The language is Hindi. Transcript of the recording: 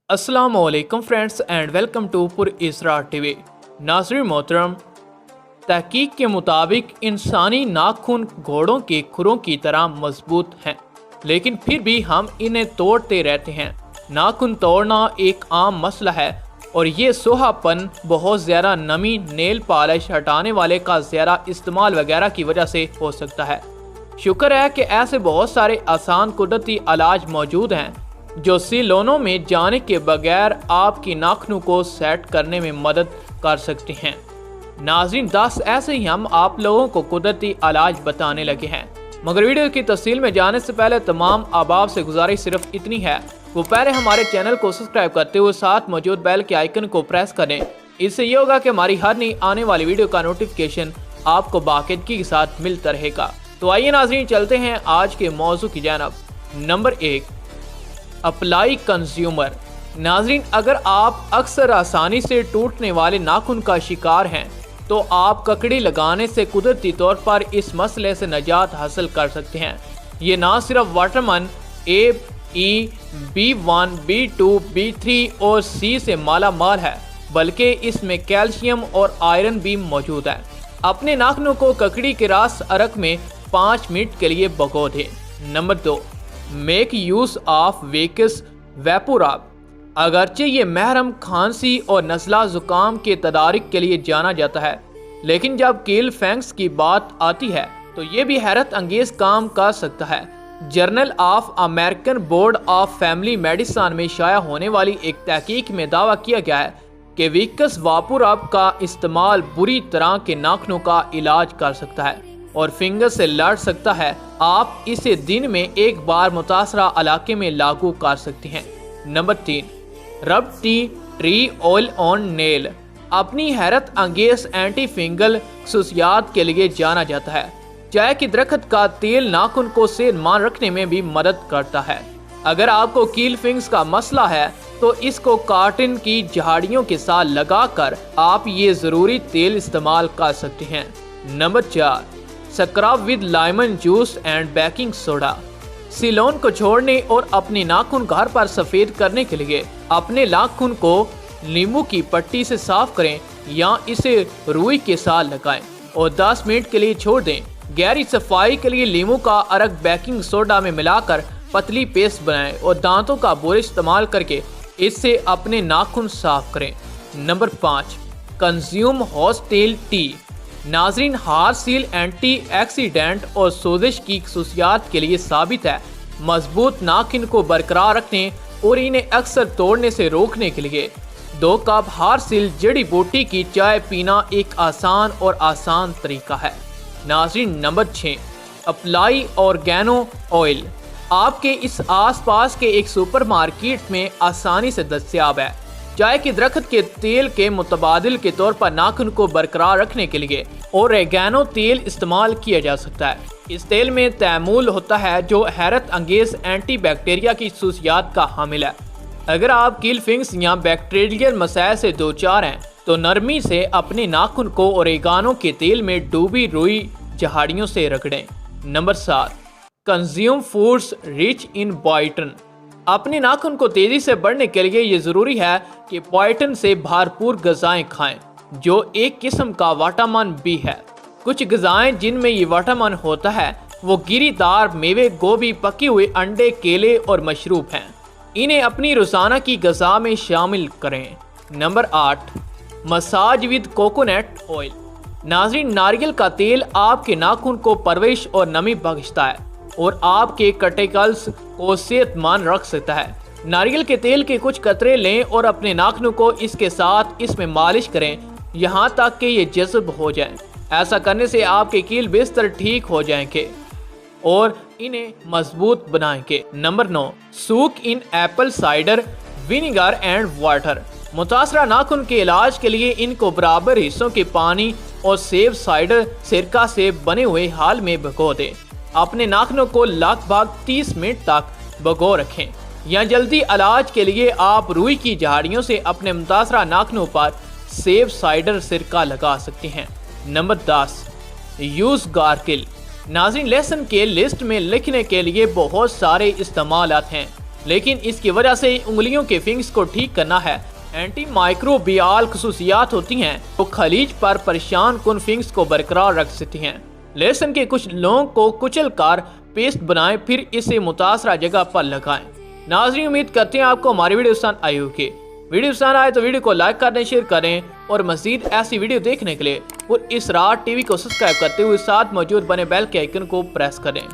अस्सलामुअलैकुम फ्रेंड्स एंड वेलकम टू पुर इसरा टीवी। नाज़रीन मोहतरम, तहकीक के मुताबिक इंसानी नाखून घोड़ों के खुरों की तरह मजबूत हैं, लेकिन फिर भी हम इन्हें तोड़ते रहते हैं। नाखून तोड़ना एक आम मसला है और ये सोहापन, बहुत ज़्यादा नमी, नेल पॉलिश हटाने वाले का ज़्यादा इस्तेमाल वगैरह की वजह से हो सकता है। शुक्र है कि ऐसे बहुत सारे आसान कुदरती इलाज मौजूद हैं जो सैलूनों में जाने के बगैर आपकी नाखूनों को सेट करने में मदद कर सकते हैं। नाज़रीन, 10 ऐसे ही हम आप लोगों को कुदरती इलाज बताने लगे हैं, मगर वीडियो की तफसील में जाने से पहले तमाम अहबाब से गुजारिश सिर्फ इतनी है, वो पहले हमारे चैनल को सब्सक्राइब करते हुए साथ मौजूद बेल के आइकन को प्रेस करें। इससे ये होगा कि हमारी हर नई आने वाली वीडियो का नोटिफिकेशन आपको बाकायदगी के साथ मिलता रहेगा। तो आइए नाज़रीन, चलते हैं आज के मौजू की जानब। Number 1, apply consumer. नाज़रीन, अगर आप अक्सर आसानी से टूटने वाले नाखून का शिकार हैं तो आप ककड़ी लगाने से कुदरती तौर पर इस मसले से निजात हासिल कर सकते हैं। ये ना सिर्फ vitamin A, E, B1, B2, B3 और C से माला माल है, बल्कि इसमें कैल्शियम और आयरन भी मौजूद है। अपने नाखूनों को ककड़ी के रास अरक में 5 मिनट के लिए भिगो दें। Number 2, make use of Vicks VapoRub. अगरचे ये महरम खांसी और नज़ला ज़ुकाम के तदारिक के लिए जाना जाता है, लेकिन जब कील फैंक्स की बात आती है तो ये भी हैरत अंगेज काम कर सकता है। Journal of American board of family medicine में शाया होने वाली एक तहकीक में दावा किया गया है कि विक्स वेपोरब का इस्तेमाल बुरी तरह के नाखूनों का इलाज कर सकता है और फिंगर से लड़ सकता है। आप इसे दिन में एक बार मुतासरा इलाके में लागू कर सकते हैं। नंबर 3, रब tea tree oil on nail. अपनी हैरत अंगेज एंटी फिंगल खसूसियात के लिए जाना जाता है। चाय की दरख्त का तेल नाखून को सेहतमंद रखने में भी मदद करता है। अगर आपको कील फिंग्स का मसला है तो इसको कॉटन की झाड़ियों के साथ लगाकर आप ये ज़रूरी तेल इस्तेमाल कर सकते हैं। Number 4, scrub with lemon juice and baking soda. Ceylon को छोड़ने और अपने नाखून घर पर सफ़ेद करने के लिए अपने नाखून को नींबू की पट्टी से साफ करें या इसे रुई के साथ लगाएं और 10 मिनट के लिए छोड़ दें। गहरी सफाई के लिए नींबू का अरक बेकिंग सोडा में मिलाकर पतली पेस्ट बनाएं और दांतों का बुरश इस्तेमाल करके इससे अपने नाखून साफ करें। Number 5, consume horsetail T. नाज़रीन, हार्सील एंटी एक्सीडेंट और सोजिश की खसूसियात के लिए साबित है। मजबूत नाखून को बरकरार रखने और इन्हें अक्सर तोड़ने से रोकने के लिए 2 कप हार्सील जड़ी बूटी की चाय पीना एक आसान तरीका है। नाज़रीन, नंबर 6, अप्लाई ऑर्गेनो ऑयल। आपके इस आसपास के एक सुपरमार्केट में आसानी से दस्तयाब है। चाय की दरख्त के तेल के मुतबादिल के तौर पर नाखून को बरकरार रखने के लिए ओरेगानो तेल इस्तेमाल किया जा सकता है। इस तेल में तैमूल होता है जो हैरत अंगेज एंटी बैक्टीरिया की खसूसियात का हामिल है। अगर आप कील फिंग्स या बैक्टीरियल मसाइल से दो चार हैं तो नरमी से अपने नाखून को ओरेगानो के तेल में डूबी रुई झाड़ियों से रगड़ें। Number 7, consume foods rich in biotin. अपने नाखून को तेजी से बढ़ने के लिए ये ज़रूरी है कि बाइटन से भरपूर ग़िज़ाएँ खाएं, जो एक किस्म का विटामिन बी है। कुछ ग़िज़ाएँ जिनमें ये विटामिन होता है वो गिरीदार मेवे, गोभी, पके हुए अंडे, केले और मशरूब हैं। इन्हें अपनी रोज़ाना की ग़िज़ा में शामिल करें। Number 8, massage with coconut oil. नाज़रीन, नारियल का तेल आपके नाखून को परवरिश और नमी बख्शता है और आपके कटिकल्स को सेहतमंद रख सकता है। नारियल के तेल के कुछ कतरे लें और अपने नाखूनों को इसके साथ इसमें मालिश करें यहाँ तक कि ये जज़ब हो जाएं। ऐसा करने से आपके कील बिस्तर ठीक हो जाएंगे और इन्हें मजबूत बनाएंगे। Number 9, soak in apple cider vinegar and water. मुतासरा नाखून के इलाज के लिए इनको बराबर हिस्सों के पानी और सेब साइडर सिरका से बने हुए हाल में भिगो दें। अपने नाखूनों को लगभग 30 मिनट तक भिगो रखें। या जल्दी इलाज के लिए आप रुई की झाड़ियों से अपने मुतासरा नाखूनों पर सेब साइडर सिरका लगा सकते हैं। Number 10, use gargle. नाज़रीन, लेसन के लिस्ट में लिखने के लिए बहुत सारे इस्तेमालात हैं, लेकिन इसकी वजह से उंगलियों के फिंग्स को ठीक करना है। एंटी माइक्रोबियल खसूसियात होती हैं तो खलीज पर परेशान कुन फिंग्स को बरकरार रख सकती हैं। लहसुन के कुछ लौंग को कुचल कर पेस्ट बनाएं, फिर इसे मुतासरा जगह पर लगाएं। नाज़रीन, उम्मीद करते हैं आपको हमारी वीडियो पसंद आई होगी। वीडियो पसंद आए तो वीडियो को लाइक कर दें, शेयर करें और मज़ीद ऐसी वीडियो देखने के लिए पुर इसरार टीवी को सब्सक्राइब करते हुए साथ मौजूद बने बेल के आइकन को प्रेस करें।